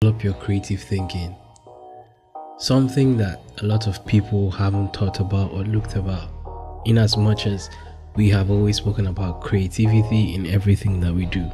Develop your creative thinking. Something that a lot of people haven't thought about or looked about, in as much as we have always spoken about creativity in everything that we do.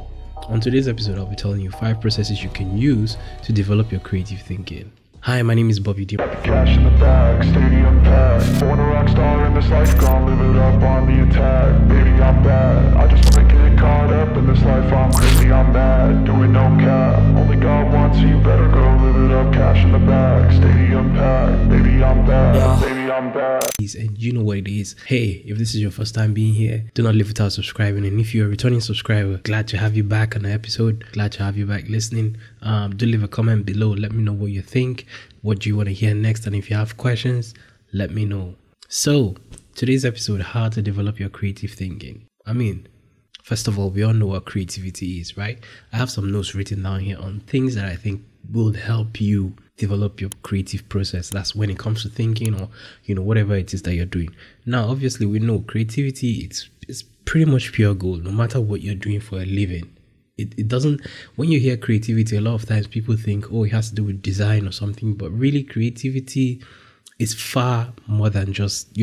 On today's episode, I'll be telling you 5 processes you can use to develop your creative thinking. Hi, my name is Dimas. Cash in the bag, stadium packed. Born a rock star in this life, gone live it up on the attack. Baby, I'm bad. I just wanna get caught up in this life. I'm crazy, I'm mad. Doing no cap. Only God wants you, better go live it up. Cash in the bag, stadium packed. Baby, I'm bad. Baby, I'm bad. And you know what it is. Hey, if this is your first time being here, do not leave without subscribing. And if you're a returning subscriber, glad to have you back on the episode. Glad to have you back listening. Do leave a comment below. Let me know what you think. What do you want to hear next? And if you have questions, let me know. So, today's episode, how to develop your creative thinking. First of all, we all know what creativity is, right? I have some notes written down here on things that I think will help you develop your creative process. That's when it comes to thinking or, whatever it is that you're doing. Now, obviously, we know creativity, it's pretty much pure gold, no matter what you're doing for a living. It doesn't, when you hear creativity, a lot of times people think, it has to do with design or something, but really creativity is far more than just,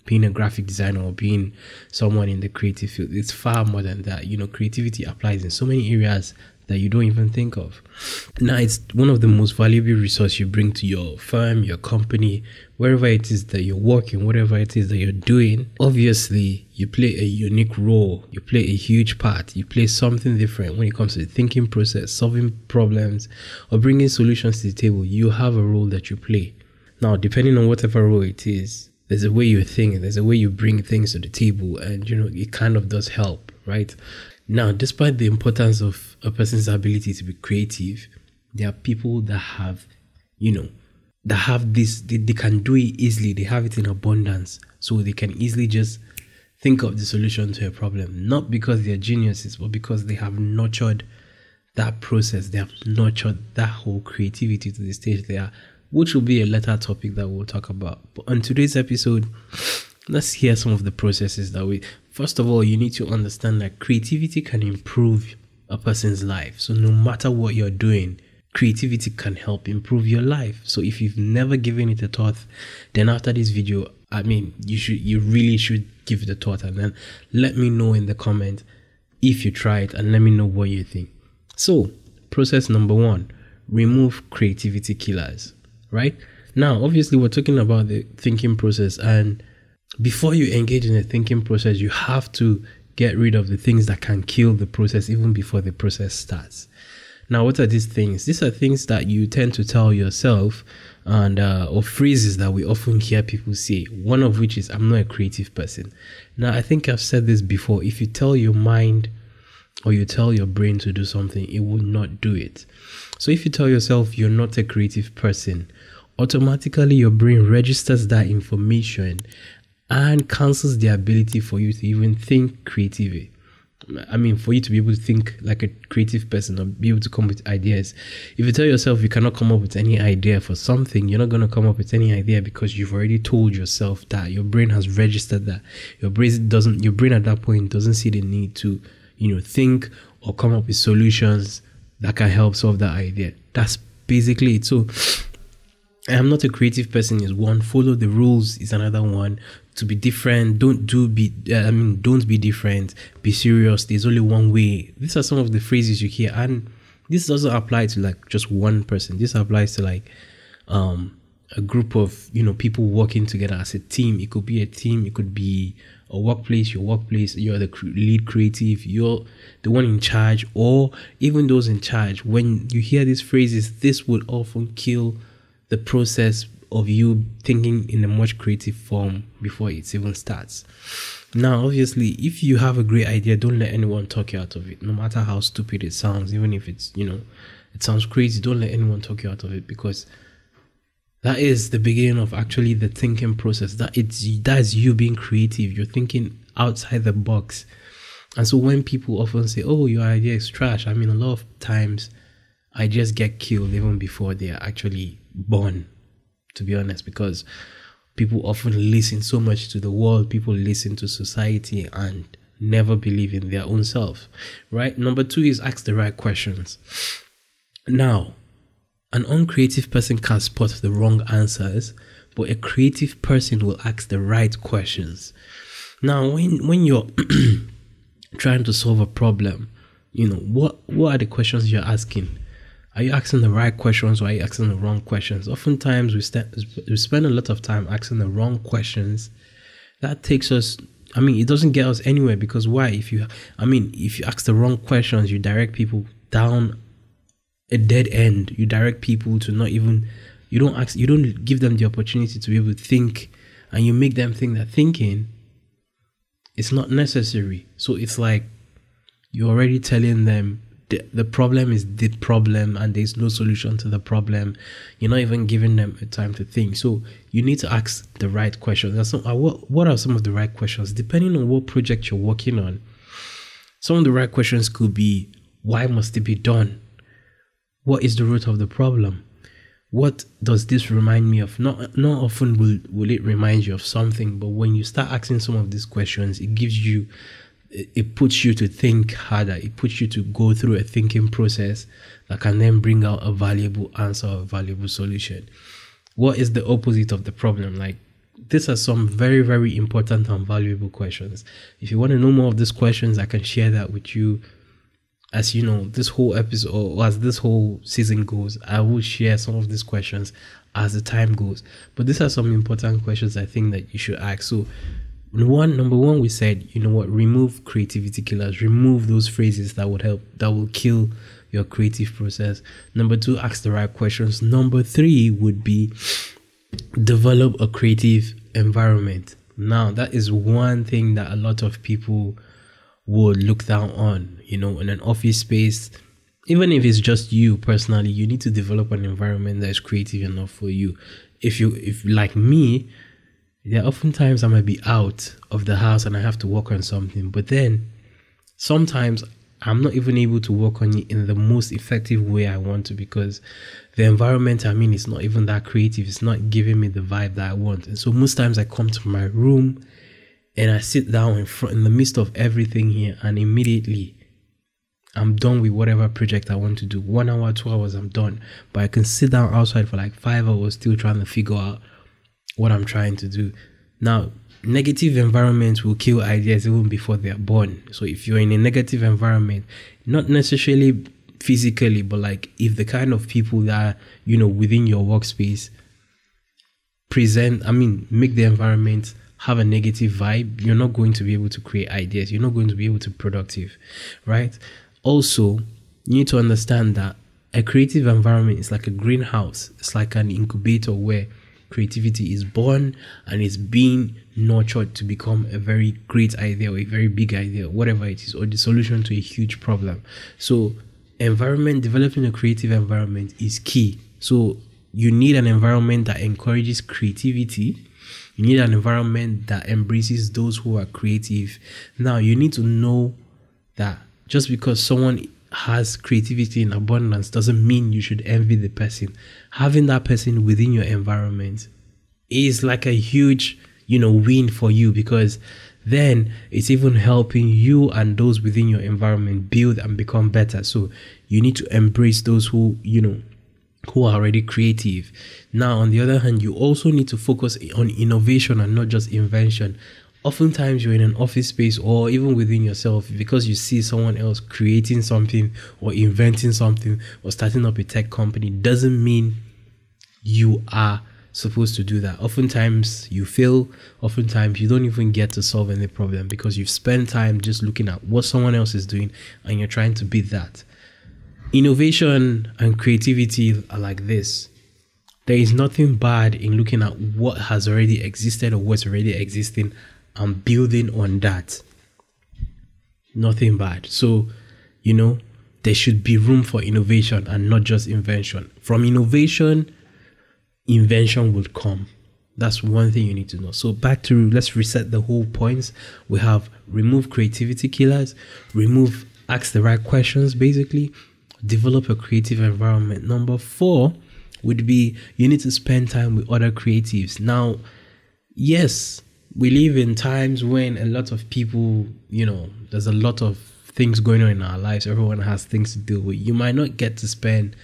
being a graphic designer or being someone in the creative field. It's far more than that. Creativity applies in so many areas that you don't even think of. Now, it's one of the most valuable resources you bring to your firm, your company, wherever it is that you're working, whatever it is that you're doing. Obviously, you play a unique role. You play a huge part. You play something different when it comes to the thinking process, solving problems, or bringing solutions to the table. You have a role that you play. Now, depending on whatever role it is, there's a way you think, there's a way you bring things to the table, and, it kind of does help, right? Now, despite the importance of a person's ability to be creative, there are people that have, that have this, they can do it easily. They have it in abundance. So they can easily just think of the solution to a problem. Not because they're geniuses, but because they have nurtured that process. They have nurtured that whole creativity to the stage they are, which will be a later topic that we'll talk about. But on today's episode, let's hear some of the processes that first of all, you need to understand that creativity can improve a person's life. So no matter what you're doing, creativity can help improve your life. So if you've never given it a thought, then after this video, you really should give it a thought, and then let me know in the comment if you try it, and let me know what you think. So process number 1, remove creativity killers, right? Now, obviously we're talking about the thinking process, and before you engage in a thinking process, you have to get rid of the things that can kill the process even before the process starts. Now, what are these things? These are things that you tend to tell yourself, and or phrases that we often hear people say. One of which is, I'm not a creative person. Now, I think I've said this before. If you tell your mind or you tell your brain to do something, it will not do it. So if you tell yourself you're not a creative person, automatically your brain registers that information and cancels the ability for you to even think creatively. For you to be able to think like a creative person or be able to come with ideas. If you tell yourself you cannot come up with any idea for something, you're not going to come up with any idea because you've already told yourself that. Your brain has registered that. Your brain at that point doesn't see the need to, think or come up with solutions that can help solve that idea. That's basically it. So I'm not a creative person is one. Follow the rules is another one. To be different, don't be different. Be serious. There's only one way. These are some of the phrases you hear, and this doesn't apply to like just one person. This applies to like a group of people working together as a team. It could be a team. It could be a workplace. Your workplace. You're the lead creative. You're the one in charge, or even those in charge. When you hear these phrases, this would often kill the process of you thinking in a much creative form before it even starts. Now, obviously, if you have a great idea, don't let anyone talk you out of it, no matter how stupid it sounds. Even if it's, it sounds crazy, don't let anyone talk you out of it, because that is the beginning of actually the thinking process. That's you being creative. You're thinking outside the box. And so when people often say, your idea is trash, a lot of times ideas get killed even before they are actually born, to be honest, because people often listen so much to the world, people listen to society and never believe in their own self, right? Number 2 is ask the right questions. Now, An uncreative person can spot the wrong answers, but a creative person will ask the right questions. Now, when you're trying to solve a problem, what are the questions you're asking? Are you asking the right questions, or are you asking the wrong questions? Oftentimes, we spend a lot of time asking the wrong questions. That takes us, it doesn't get us anywhere, because why? If you ask the wrong questions, you direct people down a dead end. You direct people to not even, you don't give them the opportunity to be able to think, and you make them think that thinking is not necessary. So it's like you're already telling them the problem is the problem and there's no solution to the problem. You're not even giving them a time to think. So you need to ask the right questions. What are some of the right questions? Depending on what project you're working on, some of the right questions could be, why must it be done? What is the root of the problem? What does this remind me of? Not often will it remind you of something, but when you start asking some of these questions, it puts you to think harder. It puts you to go through a thinking process that can then bring out a valuable answer or a valuable solution. What is the opposite of the problem? Like, these are some very, very important and valuable questions. If you want to know more of these questions, I can share that with you. As this whole episode, or as this whole season goes, I will share some of these questions as the time goes. But these are some important questions I think that you should ask. So number one, we said, remove creativity killers. Remove those phrases that will kill your creative process. Number two, ask the right questions. Number three would be develop a creative environment. Now, that is one thing that a lot of people would look down on, in an office space. Even if it's just you personally, you need to develop an environment that is creative enough for you. If like me, there are oftentimes I might be out of the house and I have to work on something, but then sometimes I'm not even able to work on it in the most effective way I want to, because the environment I'm in is not even that creative. It's not giving me the vibe that I want. And so most times I come to my room and I sit down in the midst of everything here, and immediately I'm done with whatever project I want to do. 1 hour, 2 hours, I'm done. But I can sit down outside for like 5 hours still trying to figure out what I'm trying to do. Now, negative environments will kill ideas even before they are born. So if you're in a negative environment, not necessarily physically, but like if the kind of people that are, within your workspace make the environment have a negative vibe, you're not going to be able to create ideas. You're not going to be able to be productive, right? Also, you need to understand that a creative environment is like a greenhouse. It's like an incubator where creativity is born and is being nurtured to become a very great idea or a very big idea, whatever it is, or the solution to a huge problem. So developing a creative environment is key. So you need an environment that encourages creativity. You need an environment that embraces those who are creative. Now, you need to know that just because someone has creativity in abundance doesn't mean you should envy the person. Having that person within your environment is like a huge, win for you, because then it's even helping you and those within your environment build and become better. So you need to embrace those who are already creative. Now, on the other hand, you also need to focus on innovation and not just invention. Oftentimes you're in an office space or even within yourself, because you see someone else creating something or inventing something or starting up a tech company, doesn't mean you are supposed to do that. Oftentimes you fail. Oftentimes you don't even get to solve any problem because you've spent time just looking at what someone else is doing and you're trying to beat that. Innovation and creativity are like this. There is nothing bad in looking at what has already existed or what's already existing and building on that. Nothing bad. So, there should be room for innovation and not just invention. From innovation, invention will come. That's one thing you need to know. So let's reset the whole points. We have remove creativity killers, ask the right questions, basically, develop a creative environment. Number 4 would be you need to spend time with other creatives. Now, yes, we live in times when a lot of people, there's a lot of things going on in our lives. Everyone has things to deal with. You might not get to spend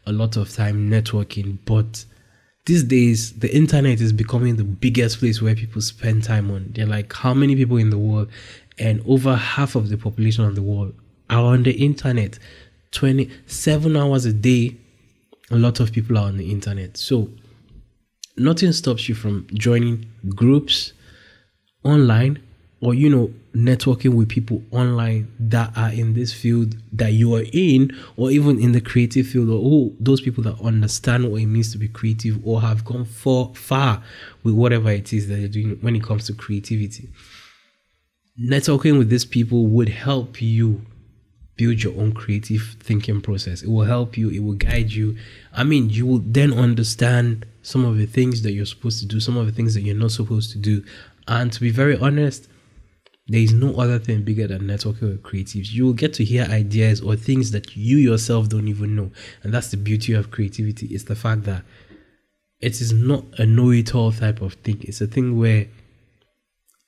a lot of time networking, but these days the internet is becoming the biggest place where people spend time on. They're like, how many people in the world? And over half of the population of the world are on the internet. 27 hours a day, a lot of people are on the internet. So nothing stops you from joining groups online, or networking with people online that are in this field that you are in, or even in the creative field, or those people that understand what it means to be creative or have gone far with whatever it is that you're doing when it comes to creativity. Networking with these people would help you build your own creative thinking process. It will help you, it will guide you. You will then understand some of the things that you're supposed to do, some of the things that you're not supposed to do. And to be very honest, there is no other thing bigger than networking with creatives. You will get to hear ideas or things that you yourself don't even know. And that's the beauty of creativity. It's the fact that it is not a know-it-all type of thing. It's a thing where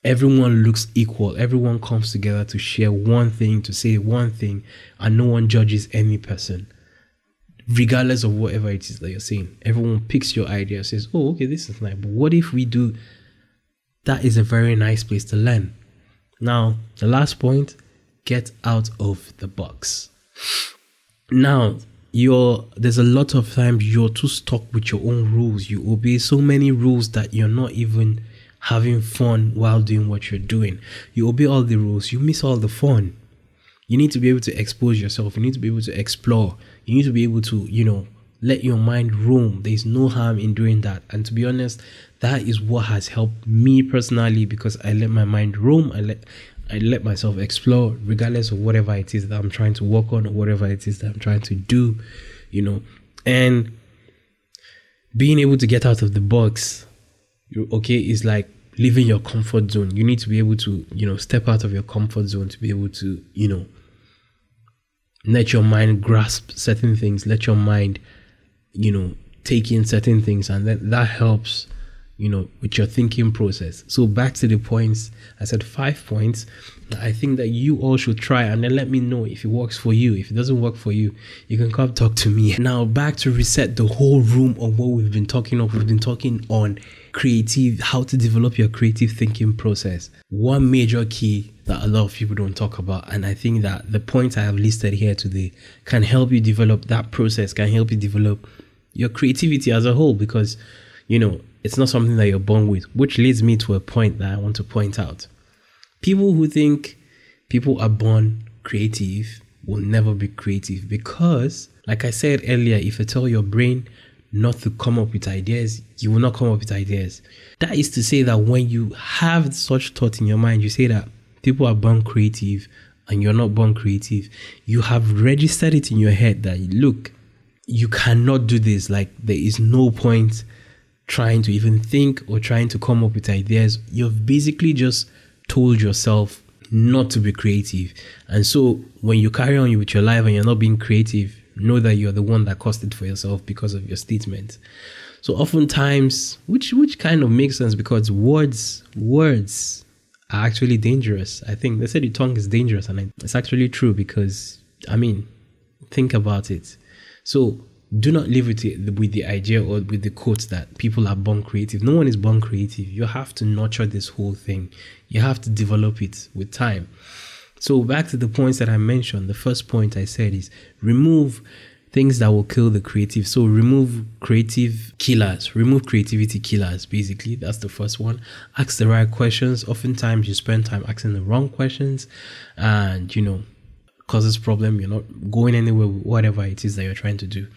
everyone looks equal. Everyone comes together to share one thing, to say one thing, and no one judges any person, regardless of whatever it is that you're saying. Everyone picks your idea, says, oh, okay, this is nice, but what if we do? That is a very nice place to learn. Now, the last point, get out of the box. Now, there's a lot of times you're too stuck with your own rules. You obey so many rules that you're not even having fun while doing what you're doing. You obey all the rules, you miss all the fun. You need to be able to expose yourself. You need to be able to explore. You need to be able to, let your mind roam. There's no harm in doing that. And to be honest, that is what has helped me personally, because I let my mind roam. I let myself explore, regardless of whatever it is that I'm trying to work on or whatever it is that I'm trying to do, And being able to get out of the box, is like leaving your comfort zone. You need to be able to, step out of your comfort zone to be able to, let your mind grasp certain things, let your mind, take in certain things, and that helps, with your thinking process. So back to the points, I said 5 points that I think that you all should try, and then let me know if it works for you. If it doesn't work for you, you can come talk to me. Now back to reset the whole room of what we've been talking of. We've been talking on how to develop your creative thinking process. One major key that a lot of people don't talk about, and I think that the points I have listed here today can help you develop that process, can help you develop your creativity as a whole, because it's not something that you're born with, which leads me to a point that I want to point out. People who think people are born creative will never be creative, because, like I said earlier, if you tell your brain not to come up with ideas, you will not come up with ideas. That is to say that when you have such thought in your mind, you say that people are born creative and you're not born creative, you have registered it in your head that, look, you cannot do this. Like, there is no point trying to even think or trying to come up with ideas. You've basically just told yourself not to be creative. And so when you carry on with your life and you're not being creative, know that you're the one that caused it for yourself because of your statement. So oftentimes, which kind of makes sense, because words are actually dangerous. I think they said the tongue is dangerous, and it's actually true, because think about it. So do not live with the idea or with the quote that people are born creative. No one is born creative. You have to nurture this whole thing. You have to develop it with time. So back to the points that I mentioned. The first point I said is remove things that will kill the creative. So remove creative killers, remove creativity killers. Basically, that's the first one. Ask the right questions. Oftentimes you spend time asking the wrong questions, and causes problem. You're not going anywhere with whatever it is that you're trying to do.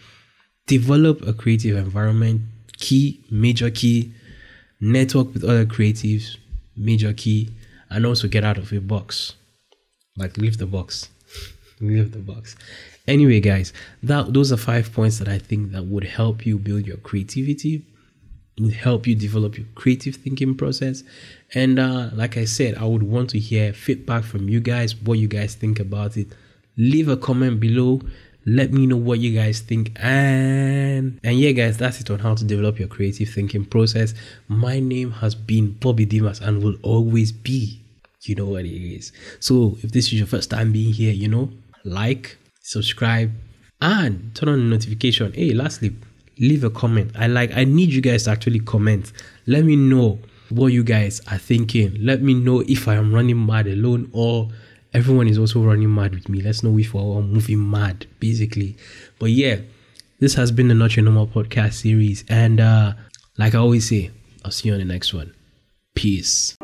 Develop a creative environment. Key, major key. Network with other creatives. Major key. And also get out of your box. Like, leave the box. Leave the box. Anyway, guys, those are 5 points that I think that would help you build your creativity, would help you develop your creative thinking process. And like I said, I would want to hear feedback from you guys, what you guys think about it. Leave a comment below. Let me know what you guys think. And yeah, guys, that's it on how to develop your creative thinking process. My name has been Bobby Dimas and will always be. You know what it is. So if this is your first time being here, like, subscribe, and turn on the notification. Hey, lastly, leave a comment. I need you guys to actually comment. Let me know what you guys are thinking. Let me know if I am running mad alone or everyone is also running mad with me. Let's know if we're all moving mad, basically. But yeah, this has been the Not Your Normal podcast series. And like I always say, I'll see you on the next one. Peace.